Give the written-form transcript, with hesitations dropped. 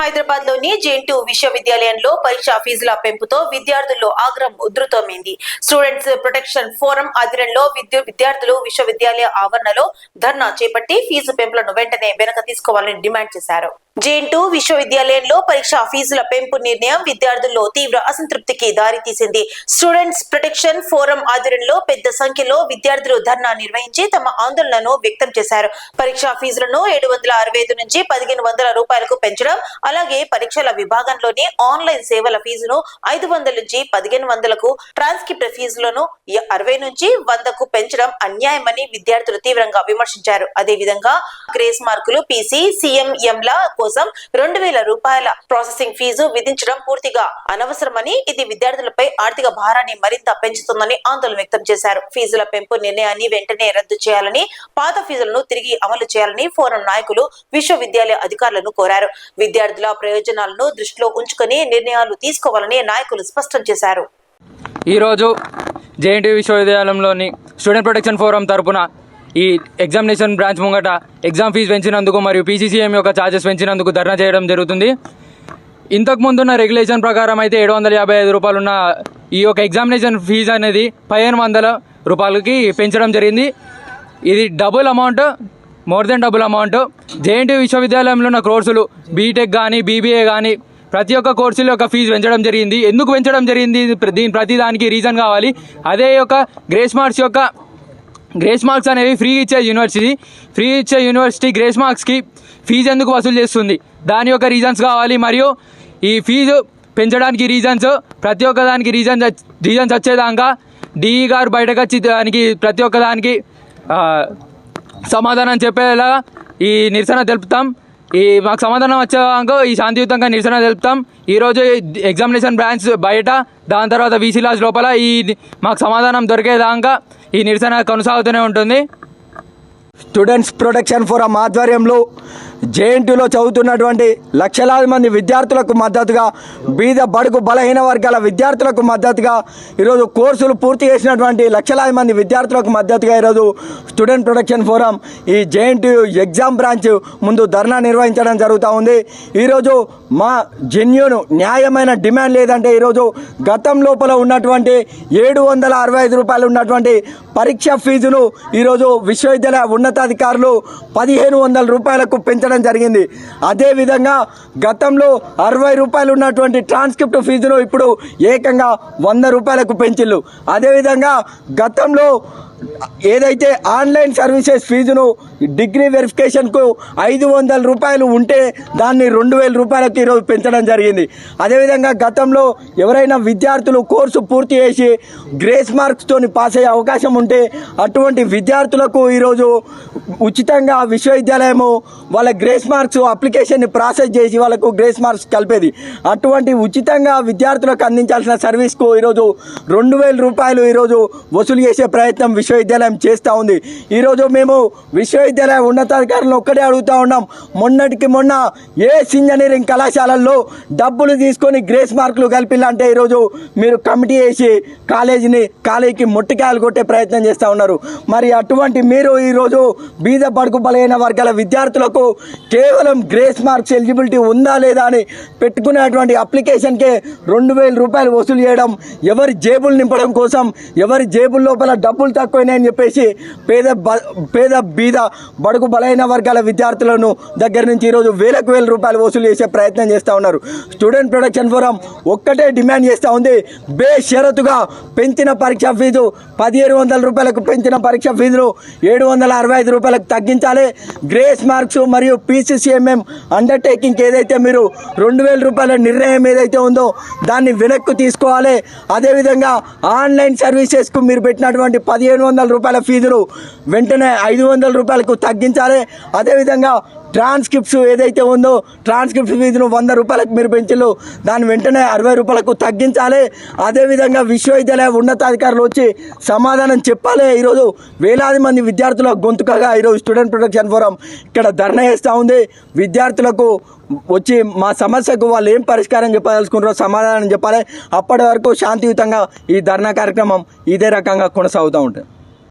హైదరాబాద్ లోని జేఎన్టీయూ విశ్వవిద్యాలయంలో పరీక్షా ఫీజుల పెంపుతో విద్యార్థుల్లో ఆగ్రహం ఉధృతమైంది. స్టూడెంట్స్ ప్రొటెక్షన్ ఫోరం ఆధ్వర్యంలో విద్యార్థులు విశ్వవిద్యాలయ ఆవరణలో ధర్నా చేపట్టి ఫీజు పెంపులను వెంటనే వెనక తీసుకోవాలని డిమాండ్ చేశారు. జేఎన్టీయూ విశ్వవిద్యాలయంలో పరీక్షా ఫీజుల పెంపు నిర్ణయం విద్యార్థుల్లో తీవ్ర అసంతృప్తికి దారితీసింది. స్టూడెంట్స్ ప్రొటెక్షన్ ఫోరం ఆధ్వర్యంలో పెద్ద సంఖ్యలో విద్యార్థులు ధర్నా నిర్వహించి తమ ఆందోళనను వ్యక్తం చేశారు. పరీక్షా ఫీజులను 765 నుంచి 1500 రూపాయలకు పెంచడం, అలాగే పరీక్షల విభాగంలోని ఆన్లైన్ సేవల ఫీజును 500 నుంచి 1500కు, ట్రాన్స్క్రిప్ట్ ఫీజులను 60 నుంచి 100కు పెంచడం అన్యాయమని విద్యార్థులు తీవ్రంగా విమర్శించారు. అదేవిధంగా గ్రేస్ మార్కులు, పీసీ, సిఎంఎంల కోసం 2000 రూపాయల ప్రాసెసింగ్ ఫీజు విధించడం పూర్తిగా అనవసరమని, ఇది విద్యార్థులపై ఆర్థిక భారాన్ని మరింత పెంచుతుందని ఆందోళన వ్యక్తం చేశారు. ఫీజుల పెంపు నిర్ణయాన్ని వెంటనే రద్దు చేయాలని, పాత ఫీజులను తిరిగి అమలు చేయాలని ఫోరం నాయకులు విశ్వవిద్యాలయ అధికారులను కోరారు. విద్యార్థుల ప్రయోజనాలను దృష్టిలో ఉంచుకొని నిర్ణయాలు తీసుకోవాలని నాయకులు స్పష్టం చేశారు. ఈరోజు జేఎన్టీయూ విశ్వవిద్యాలయంలోని స్టూడెంట్ ప్రొటెక్షన్ ఫోరం తరపున ఈ ఎగ్జామినేషన్ బ్రాంచ్ ముంగట ఎగ్జామ్ ఫీజు పెంచినందుకు మరియు పీసీసీఎం యొక్క ఛార్జెస్ పెంచినందుకు ధర్నా చేయడం జరుగుతుంది. ఇంతకుముందున్న రెగ్యులేషన్ ప్రకారం అయితే 755 రూపాయలు ఉన్న ఈ యొక్క ఎగ్జామినేషన్ ఫీజు అనేది 1500 రూపాయలకి పెంచడం జరిగింది. ఇది double amount, more than double amount. JNTU విశ్వవిద్యాలయంలో ఉన్న కోర్సులు బీటెక్ కానీ, బీబీఏ కానీ ప్రతి ఒక్క కోర్సుల యొక్క ఫీజు పెంచడం జరిగింది. ఎందుకు పెంచడం జరిగింది? దీని ప్రతి దానికి రీజన్ కావాలి. అదే యొక్క గ్రేస్ మార్క్స్ అనేవి ఫ్రీ ఇచ్చే యూనివర్సిటీ గ్రేస్ మార్క్స్కి ఫీజు ఎందుకు వసూలు చేస్తుంది? దాని యొక్క రీజన్స్ కావాలి. మరియు ఈ ఫీజు పెంచడానికి రీజన్స్, ప్రతి ఒక్క దానికి రీజన్స్ వచ్చేదాకా డిఈ గారు బయటకు వచ్చి దానికి ప్రతి ఒక్క దానికి సమాధానం చెప్పేలా ఈ నిరసన తెలుపుతాం. మాకు సమాధానం వచ్చేదాకా ఈ శాంతియుతంగా నిరసన తెలుపుతాం. ఈరోజు ఎగ్జామినేషన్ బ్రాంచ్ బయట, దాని తర్వాత వీసీ లాడ్జ్ లోపల మాకు సమాధానం దొరికేదాకా ఈ నిరసన కొనసాగుతూనే ఉంటుంది. స్టూడెంట్స్ ప్రొటెక్షన్ ఫోరం ఆధ్వర్యంలో జేఎన్టీయూలో చదువుతున్నటువంటి లక్షలాది మంది విద్యార్థులకు మద్దతుగా, బీద బడుగు బలహీన వర్గాల విద్యార్థులకు మద్దతుగా, ఈరోజు కోర్సులు పూర్తి చేసినటువంటి లక్షలాది మంది విద్యార్థులకు మద్దతుగా ఈరోజు స్టూడెంట్ ప్రొటెక్షన్ ఫోరం ఈ జేఎన్టీయూ ఎగ్జామ్ బ్రాంచ్ ముందు ధర్నా నిర్వహించడం జరుగుతూ ఉంది. ఈరోజు మా జెన్యూన్ న్యాయమైన డిమాండ్ లేదంటే ఈరోజు గతం లోపల ఉన్నటువంటి 765 రూపాయలు ఉన్నటువంటి పరీక్ష ఫీజును ఈరోజు విశ్వవిద్యాలయ ఉన్నతాధికారులు 1500 రూపాయలకు పెంచడం జరిగింది. అదేవిధంగా గతంలో 60 రూపాయలు ఉన్నటువంటి ట్రాన్స్క్రిప్ట్ ఫీజును ఇప్పుడు ఏకంగా 100 రూపాయలకు పెంచిళ్ళు. అదేవిధంగా గతంలో ఏదైతే ఆన్లైన్ సర్వీసెస్ ఫీజును డిగ్రీ వెరిఫికేషన్కు 500 రూపాయలు ఉంటే దాన్ని 2000 రూపాయలకు ఈరోజు పెంచడం జరిగింది. అదేవిధంగా గతంలో ఎవరైనా విద్యార్థులు కోర్సు పూర్తి చేసి గ్రేస్ మార్క్స్తో పాస్ అయ్యే అవకాశం ఉంటే అటువంటి విద్యార్థులకు ఈరోజు ఉచితంగా విశ్వవిద్యాలయము వాళ్ళ గ్రేస్ మార్క్స్ అప్లికేషన్ని ప్రాసెస్ చేసి వాళ్ళకు గ్రేస్ మార్క్స్ కలిపేది. అటువంటి ఉచితంగా విద్యార్థులకు అందించాల్సిన సర్వీస్కు ఈరోజు 2000 రూపాయలు ఈరోజు వసూలు చేసే ప్రయత్నం విశ్వవిద్యాలయం చేస్తూ ఉంది. ఈరోజు మేము విశ్వవిద్యాలయ ఉన్నతాధికారులను ఒక్కడే అడుగుతూ ఉన్నాం. మొన్నటికి మొన్న ఏఎస్ ఇంజనీరింగ్ కళాశాలల్లో డబ్బులు తీసుకొని గ్రేస్ మార్కులు కలిపిల్లంటే ఈరోజు మీరు కమిటీ వేసి కాలేజీకి మొట్టికాయలు కొట్టే ప్రయత్నం చేస్తూ ఉన్నారు. మరి అటువంటి మీరు ఈరోజు బీద బడుగు బలైన వర్గాల విద్యార్థులకు కేవలం గ్రేస్ మార్క్స్ ఎలిజిబిలిటీ ఉందా లేదా అని పెట్టుకునేటువంటి అప్లికేషన్కే 2000 రూపాయలు వసూలు చేయడం, ఎవరి జేబులు నింపడం కోసం, ఎవరి జేబుల లోపల డబ్బులు తక్కువైనాయని చెప్పేసి పేద బీద బడుగు బలైన వర్గాల విద్యార్థులను దగ్గర నుంచి ఈరోజు వేలకు వేల రూపాయలు వసూలు చేసే ప్రయత్నం చేస్తూ ఉన్నారు. స్టూడెంట్ ప్రొటెక్షన్ ఫోరం ఒక్కటే డిమాండ్ చేస్తూ ఉంది, బేషరతుగా పెంచిన పరీక్ష ఫీజు 1700 రూపాయలకు పెంచిన పరీక్ష ఫీజును 765 రూపాయలకు తగ్గించాలి. గ్రేస్ మార్క్స్ మరియు పీసీసీఎంఎం అండర్టేకింగ్ ఏదైతే మీరు 2000 రూపాయల నిర్ణయం ఏదైతే ఉందో దాన్ని వెనక్కు తీసుకోవాలి. అదేవిధంగా ఆన్లైన్ సర్వీసెస్కు మీరు పెట్టినటువంటి 1500 రూపాయల ఫీజును వెంటనే 500 రూపాయలకు తగ్గించాలి. అదేవిధంగా ట్రాన్స్క్రిప్ట్స్ ఏదైతే ఉందో ట్రాన్స్క్రిప్ట్ ఫీజును 100 రూపాయలకు మీరు పెంచిళ్ళు, దాన్ని వెంటనే 60 రూపాయలకు తగ్గించాలి. అదేవిధంగా విశ్వవిద్యాలయ ఉన్నతాధికారులు వచ్చి సమాధానం చెప్పాలి. ఈరోజు వేలాది మంది విద్యార్థుల గొంతుకగా ఈరోజు స్టూడెంట్ ప్రొటెక్షన్ ఫోరం ఇక్కడ ధర్నా చేస్తూ ఉంది. విద్యార్థులకు వచ్చి మా సమస్యకు వాళ్ళు ఏం పరిష్కారం చెప్పదలుచుకుంటారో సమాధానం చెప్పాలి. అప్పటి వరకు శాంతియుతంగా ఈ ధర్నా కార్యక్రమం ఇదే రకంగా కొనసాగుతూ ఉంటుంది.